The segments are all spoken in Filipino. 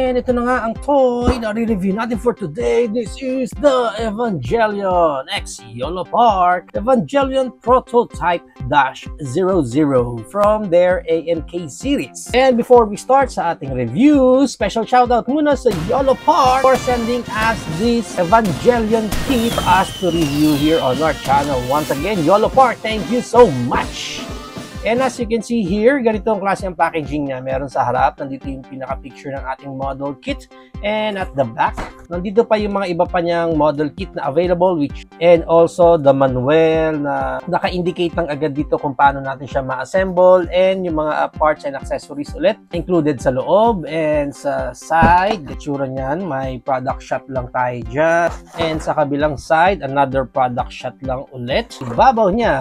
And ito na nga ang toy na re-review natin for today. This is the Evangelion X YOLO Park Evangelion Prototype -00 from their AMK series. And before we start sa ating review, special shoutout muna sa YOLO Park for sending us this Evangelion kit for us to review here on our channel. Once again, YOLO Park, thank you so much! And as you can see here, ganito ang klase ang packaging niya. Meron sa harap, nandito yung pinaka-picture ng ating model kit. And at the back, nandito pa yung mga iba pa niyang model kit na available, and also the manual na naka-indicate ng agad dito kung paano natin siya ma-assemble, and yung mga parts and accessories ulit included sa loob and sa side. Itsura niyan, may product shot lang tayo dyan. And sa kabilang side, another product shot lang ulit. Ibabaw niya,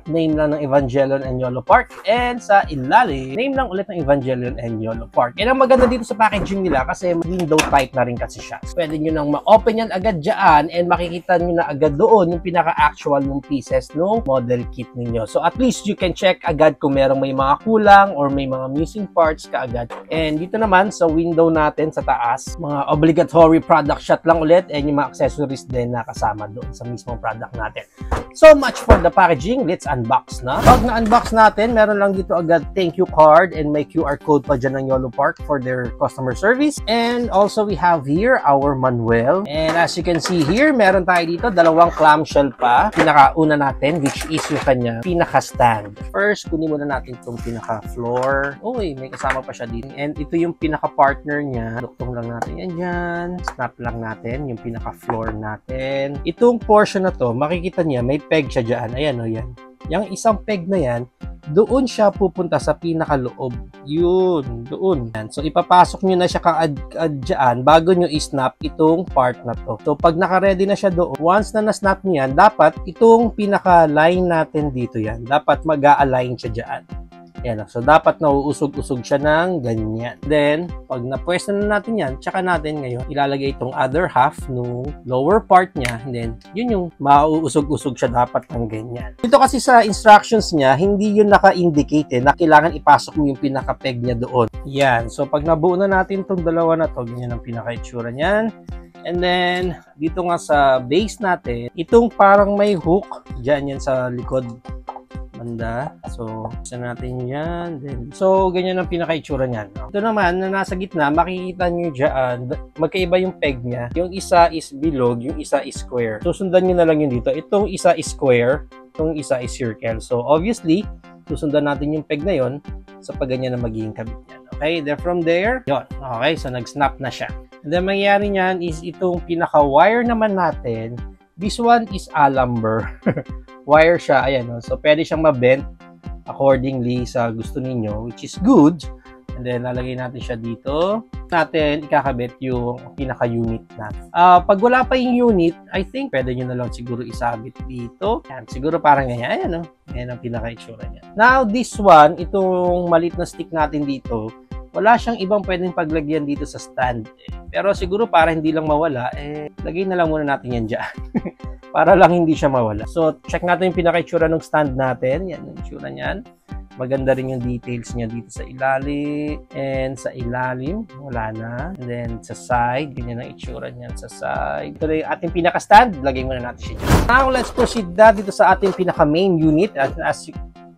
name lang ng Evangelion and YOLO Park, and sa ilalim, name lang ulit ng Evangelion and YOLO Park. And ang maganda dito sa packaging nila kasi window type na rin kasi siya. So, pwede nyo nang ma-open yan agad dyan and makikita nyo na agad doon yung pinaka-actual ng pieces ng model kit ninyo. So at least you can check agad kung merong may mga kulang or may mga missing parts kaagad. And dito naman sa window natin sa taas, mga obligatory product shot lang ulit, and yung mga accessories din na kasama doon sa mismong product natin. So much for the packaging. Let's unbox na. Pag na-unbox natin, meron lang dito agad thank you card and may QR code pa dyan ng YOLO Park for their customer service. And also we have here our manual. And as you can see here, meron tayo dito dalawang clamshell pa. Pinakauna natin, which is yung kanya pinaka-stand. First, kunin muna natin itong pinaka-floor. Uy, may kasama pa siya dito. And ito yung pinaka-partner niya. Duktong lang natin yan dyan. Snap lang natin yung pinaka-floor natin. Itong portion na to, makikita niya, may peg siya dyan. Ayan o, yan. Yung isang peg na yan, doon siya pupunta sa pinakaloob. Yun, doon. So, ipapasok nyo na siya kaad dyan bago nyo i-snap itong part na to. So, pag naka-ready na siya doon, once na na-snap nyo yan, dapat itong pinaka-line natin dito yan. Dapat mag-a-align siya dyan. Yan. So, dapat nauusog-usog siya ng ganyan. Then, pag napwesto na natin yan, tsaka natin ngayon ilalagay itong other half nung lower part niya. And then, yun yung mauusog-usog siya dapat ng ganyan. Dito kasi sa instructions niya, hindi yun naka-indicate na kailangan ipasok mo yung pinaka-peg niya doon. Yan. So, pag nabuo na natin itong dalawa na to, ganyan ang pinaka-itsura niyan. And then, dito nga sa base natin, itong parang may hook, dyan yan sa likod banda. So, isa natin yan. Then, so, ganyan ang pinaka-itsura niyan. No? Ito naman, na nasa gitna, makikita nyo dyan, magkaiba yung peg niya. Yung isa is bilog, yung isa is square. So, sundan nyo na lang yun dito. Itong isa is square, itong isa is circle. So, obviously, susundan natin yung peg na yon sa pagganyan na magiging kabit niyan. Okay, then from there, yun. Okay, so nag-snap na siya. And then, mangyayari niyan is itong pinaka-wire naman natin. This one is alamber. Wire siya, ayan. No? So, pwede siyang mabend accordingly sa gusto ninyo, which is good. And then, lalagay natin siya dito. Natin ikakabit yung pinaka-unit natin. Pag wala pa yung unit, I think pwede nyo na lang siguro isabit dito. Ayan, siguro parang ganyan. Ayan, no? Ayan ang pinaka-itsura niya. Now, this one, itong maliit na stick natin dito, wala siyang ibang pwedeng paglagyan dito sa stand. Pero siguro para hindi lang mawala, lagay na lang muna natin yan dyan. Para lang hindi siya mawala. So, check natin yung pinaka-itsura ng stand natin. Yan, yung itsura niyan. Maganda rin yung details niya dito sa ilalim. And sa ilalim, wala na. And then, sa side, ganyan ang itsura niyan sa side. Ito na yung ating pinaka-stand. Lagay muna natin siya dyan. Now, let's proceed na dito sa ating pinaka-main unit.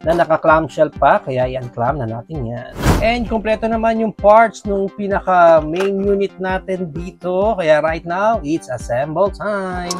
Na naka-clamshell pa, kaya i-unclam na natin yan. And kompleto naman yung parts nung pinaka-main unit natin dito. Kaya right now, it's assemble time!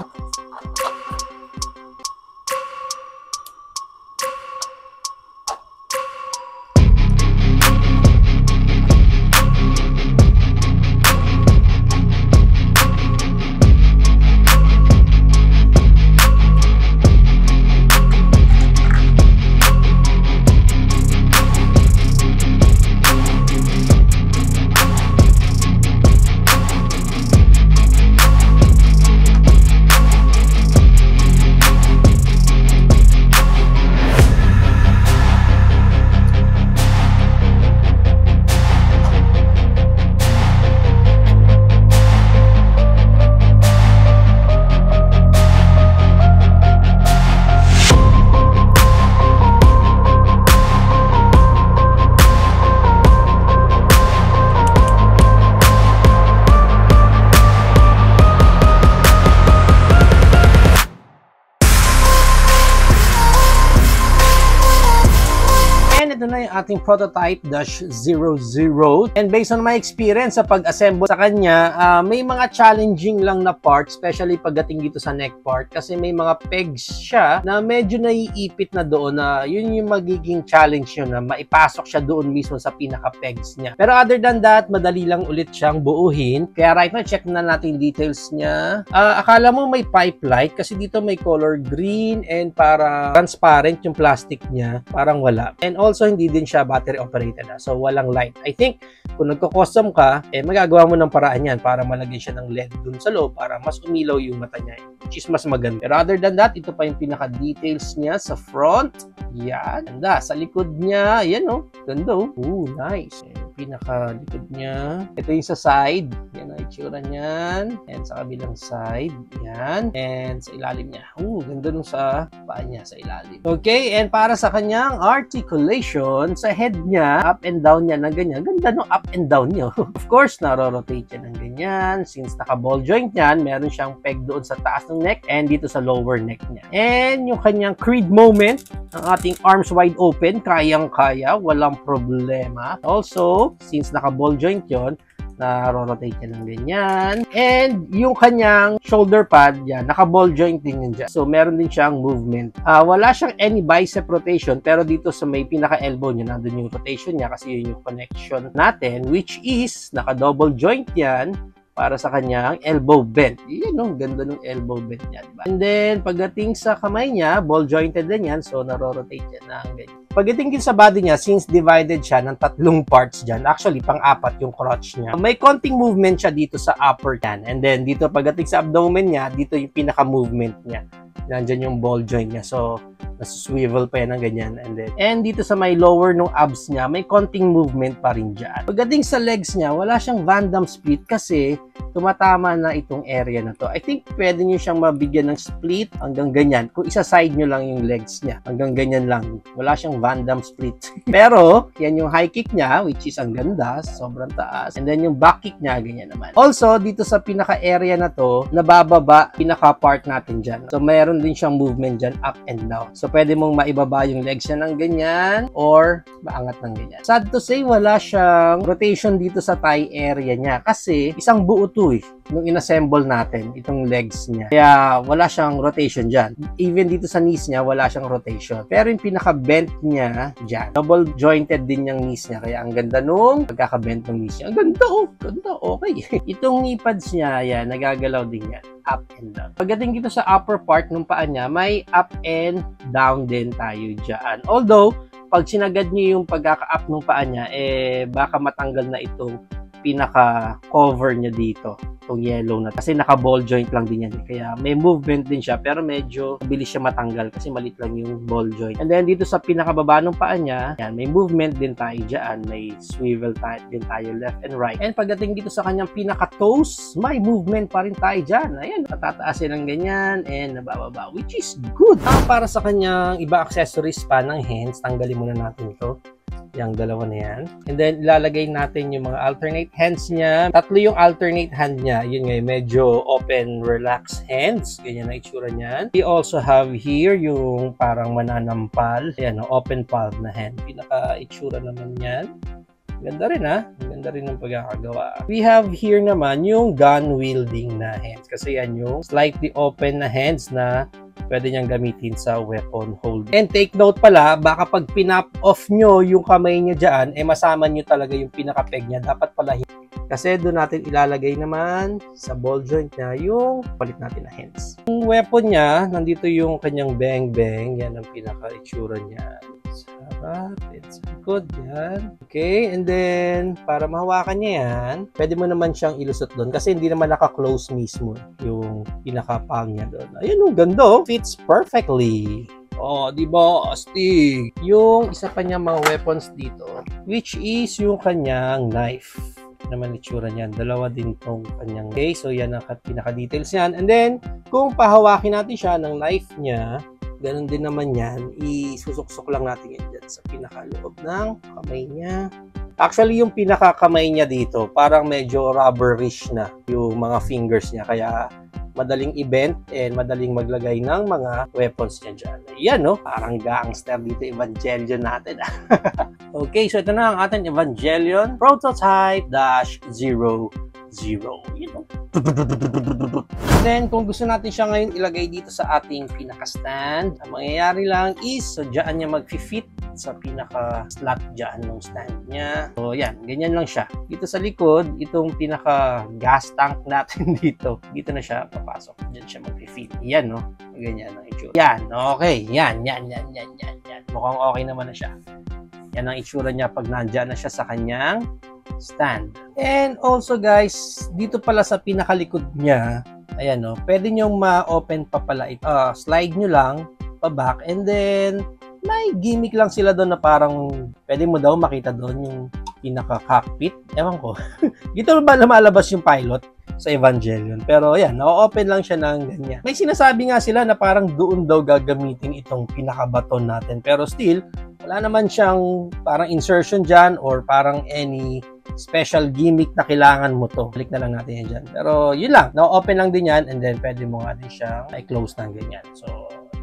na yung ating prototype-00. And based on my experience sa pag-assemble sa kanya, may mga challenging lang na parts, especially pagdating dito sa neck part. Kasi may mga pegs siya na medyo naiipit na doon na yun yung magiging challenge yun na maipasok siya doon mismo sa pinaka-pegs niya. Pero other than that, madali lang ulit siyang buuhin. Kaya right now, check na natin details niya. Akala mo may pipe light kasi dito may color green and para transparent yung plastic niya. Parang wala. And also, hindi din siya battery operated. So, walang light. I think, kung nagko-custom ka, magagawa mo ng paraan yan para malagyan siya ng LED dun sa loob para mas umilaw yung mata niya. Which is mas maganda. Pero other than that, ito pa yung pinaka-details niya sa front. Yan. Ganda. Sa likod niya, yan o. Ganda o. Ooh, nice. Pinaka-likod niya. Ito yung sa side. Yan ang itsura niyan. And sa kabilang side. Yan. And sa ilalim niya. Ooh, ganda nung sa paa niya sa ilalim. Okay, and para sa kanyang articulation, sa head niya, up and down niya na ganyan. Ganda nung up and down niya. Of course, naro-rotate niya ng ganyan. Since naka-ball joint niyan, meron siyang peg doon sa taas ng neck and dito sa lower neck niya. And yung kanyang creed moment, ang ating arms wide open, kayang-kaya, walang problema. Also, since naka-ball joint yon, na-rotate niya ng ganyan. And yung kanyang shoulder pad, yan, naka-ball joint din yun dyan. So, meron din siyang movement. Wala siyang any bicep rotation, pero dito sa may pinaka-elbow niya, nandun yung rotation niya kasi yun yung connection natin, which is, naka-double joint yan para sa kanyang elbow bend. Yan o, ganda ng elbow bend niya. Diba? And then, pagdating sa kamay niya, ball jointed din yan, so naro-rotate yan na ganyan. Pagdating din sa body niya, since divided siya ng 3 parts dyan, actually, pang-4 yung crotch niya. May konting movement siya dito sa upper yan. And then, dito pagdating sa abdomen niya, dito yung pinaka-movement niya. Nandyan yung ball joint niya. So, nasa-swivel pa yan ng ganyan. And dito sa may lower ng abs niya, may konting movement pa rin dyan. Pagdating sa legs niya, wala siyang Van Damme split kasi tumatama na itong area na to. I think pwede nyo siyang mabigyan ng split hanggang ganyan. Kung isa-side nyo lang yung legs niya, hanggang ganyan lang. Wala siyang Van Damme split. Pero, yan yung high kick niya, which is ang ganda, sobrang taas. And then yung back kick niya, ganyan naman. Also, dito sa pinaka-area na to, nabababa, pinaka-part natin dyan. So, mayroon din siyang movement dyan, up and down. So, pwede mong maibaba yung legs niya ng ganyan or maangat ng ganyan. Sad to say, wala siyang rotation dito sa thigh area niya kasi isang buo to nung inassemble natin itong legs niya. Kaya wala siyang rotation dyan. Even dito sa knees niya, wala siyang rotation. Pero yung pinaka-bent niya dyan, double jointed din yung knees niya. Kaya ang ganda nung pagkaka-bent ng knees niya. Ang ganda oh! Ganda, okay. Itong knee pads niya, yan, nagagalaw din yan. Up and down. Pagdating dito sa upper part ng paa niya, may up and down din tayo dyan. Although, pag sinagad niyo yung pagkaka-up ng paa niya, baka matanggal na itong pinaka-cover niya dito. Itong yellow na. Kasi naka-ball joint lang din yan. Kaya may movement din siya, pero medyo mabilis siya matanggal kasi malit lang yung ball joint. And then dito sa pinakababa ng paa niya, yan, may movement din tayo dyan. May swivel din tayo left and right. And pagdating dito sa kanyang pinaka-toes, may movement pa rin tayo dyan. Ayan, natataasin ng ganyan and nabababa, which is good. Para sa kanyang iba accessories pa ng hands, tanggalin muna natin ito. Yung dalawa na yan. And then, ilalagay natin yung mga alternate hands niya. 3 yung alternate hand niya. Yun nga, medyo open, relaxed hands. Ganyan na itsura niyan. We also have here yung parang mananampal. Ayan, open palm na hand. Pinaka-itsura naman yan. Ganda rin ha. Ganda rin ng pagkakagawa. We have here naman yung gun wielding na hands. Kasi yan yung slightly open na hands na pwede niyang gamitin sa weapon hold. And take note pala, baka pag pinap off nyo yung kamay niya dyan, masama nyo talaga yung pinaka-peg niya. Dapat pala kasi doon natin ilalagay naman sa ball joint niya yung palit natin na hands. Yung weapon niya, nandito yung kanyang bang-bang. Yan ang pinaka-itsura niya. Sarap. It's good. Yan. Okay. And then, para mahawakan niya yan, pwede mo naman siyang ilusot doon kasi hindi naman naka-close mismo yung pinaka-pang niya doon. Ayun, ang ganda. Fits perfectly. Oh, di ba? Astig. Yung isa pa niya mga weapons dito, which is yung kanyang knife. Naman itsura niyan. Dalawa din tong kanyang. Okay, so yan ang pinaka-details niyan. And then, kung pahawakin natin siya ng knife niya, ganun din naman yan, isusuksok lang natin yan dyan sa pinakaloob ng kamay niya. Actually, yung pinakakamay niya dito, parang medyo rubberish na yung mga fingers niya. Kaya, madaling event, and madaling maglagay ng mga weapons niya dyan. Ayan, no? Parang gangster dito, Evangelion natin. Okay, so ito na ang ating Evangelion Prototype-00. You know? Then, kung gusto natin siya ngayon ilagay dito sa ating pinaka-stand, ang mangyayari lang is, so dyan niya mag-fit sa pinaka-slot dyan ng stand niya. So, yan. Ganyan lang siya. Dito sa likod, itong pinaka-gas tank natin dito. Dito na siya papasok. Dyan siya mag-fit. Yan, no? Ganyan ang itsura. Yan. Okay. Yan. Mukhang okay naman na siya. Yan ang itsura niya pag nandyan na siya sa kanyang stand. And also guys, dito pala sa pinakalikod niya, ayan no, pwede nyo ma-open pa pala ito. Slide nyo lang pa back, and then may gimmick lang sila doon na parang pwede mo daw makita doon yung pinaka-cockpit. Ewan ko. Dito ba lumalabas yung pilot sa Evangelion? Pero ayan, na-open lang siya ng ganyan. May sinasabi nga sila na parang doon daw gagamitin itong pinaka-baton natin. Pero still, wala naman siyang parang insertion dyan or parang any special gimmick na kailangan mo to. Click na lang natin yan dyan. Pero yun lang, na-open lang din yan, and then pwede mo nga din siyang i-close ng ganyan. So,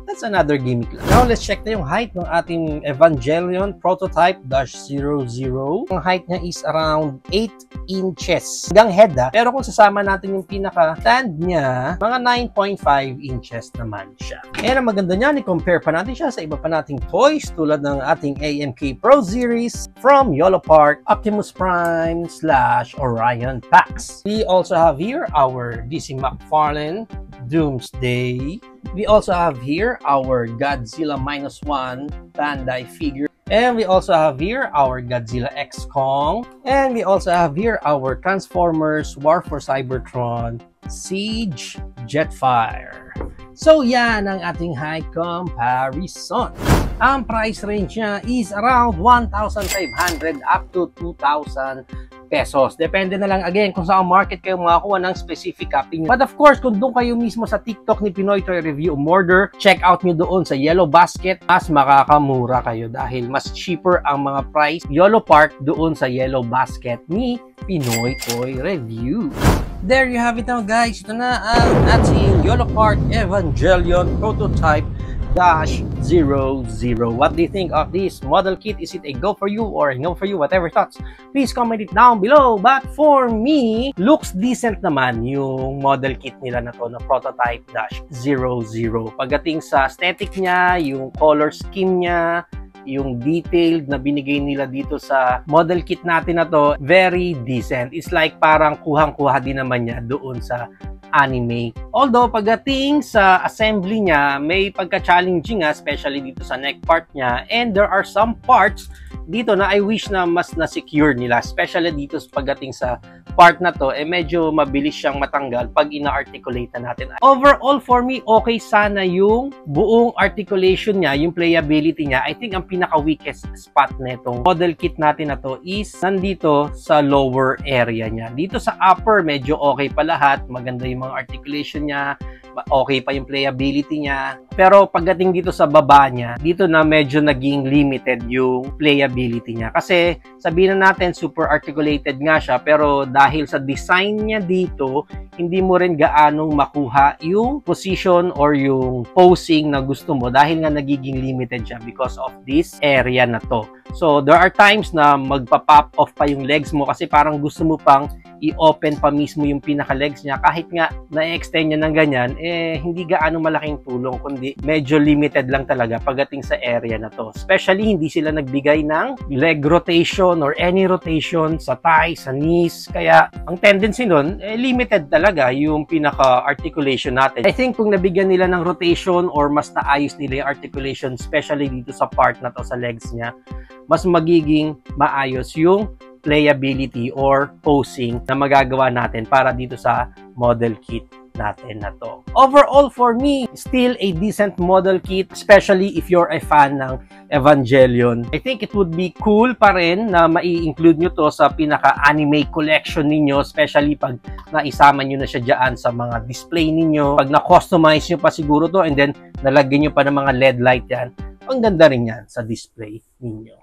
that's another gimmick lang. Now, let's check na yung height ng ating Evangelion Prototype-00. Ang height niya is around 8 inches. Hanggang head pero kung sasama natin yung pinaka-stand niya, mga 9.5 inches naman siya. And ang maganda niyan, i-compare pa natin siya sa iba pa nating toys tulad ng ating AMK Pro Series from YOLO Park, Optimus Prime / Orion packs. We also have here our DC McFarlane Doomsday. We also have here our Godzilla -1 Bandai figure. And we also have here our Godzilla X Kong. And we also have here our Transformers War for Cybertron Siege Jetfire. So yan ang ating height comparison. Ang price range niya is around 1,500 up to 2,000 pesos. Depende na lang again kung saan market kayo makakuha ng specific copy nyo. But of course, kung doon kayo mismo sa TikTok ni Pinoy Toy Review umorder, check out nyo doon sa Yellow Basket, mas makakamura kayo dahil mas cheaper ang mga price YOLO Park doon sa Yellow Basket ni Pinoy Toy Review. There you have it now guys. Ito na ang ating YOLO Park Evangelion Prototype -00. What do you think of this model kit? Is it a go for you or a no for you? Whatever thoughts, please comment it down below. But for me, looks decent naman yung model kit nila na to na Prototype -00. Pagdating sa aesthetic niya, yung color scheme niya, yung detailed na binigay nila dito sa model kit natin na to, very decent. It's like parang kuhang-kuha din naman niya doon sa anime. Although, pagdating sa assembly niya, may pagka-challenging nga, especially dito sa neck part niya. And there are some parts dito na I wish na mas na-secure nila. Especially dito pagdating sa part na to, medyo mabilis siyang matanggal pag ina-articulate na natin. Overall, for me, okay sana yung buong articulation niya, yung playability niya. I think ang pinaka-weakest spot na itong model kit natin na to is nandito sa lower area niya. Dito sa upper, medyo okay pa lahat. Maganda yung mga articulation niya, okay pa yung playability niya. Pero pagdating dito sa baba niya, dito na medyo naging limited yung playability niya. Kasi sabihin na natin super articulated nga siya, pero dahil sa design niya dito, hindi mo rin gaanong makuha yung position or yung posing na gusto mo dahil nga nagiging limited siya because of this area na to. So there are times na magpa-pop off pa yung legs mo kasi parang gusto mo pang i-open pa mismo yung pinaka-legs niya. Kahit nga na-extend niya ng ganyan, hindi gaano malaking tulong, kundi medyo limited lang talaga pagdating sa area na to. Especially, hindi sila nagbigay ng leg rotation or any rotation sa thigh, sa knees. Kaya, ang tendency nun, limited talaga yung pinaka-articulation natin. I think kung nabigyan nila ng rotation or mas naayos nila yung articulation, especially dito sa part na to, sa legs niya, mas magiging maayos yung playability or posing na magagawa natin para dito sa model kit natin na to. Overall, for me, still a decent model kit, especially if you're a fan ng Evangelion. I think it would be cool pa rin na mai-include nyo to sa pinaka-anime collection ninyo, especially pag naisama nyo na siya dyan sa mga display ninyo. Pag na-customize nyo pa siguro to and then nalagyan nyo pa ng mga LED light yan, ang ganda rin yan sa display ninyo.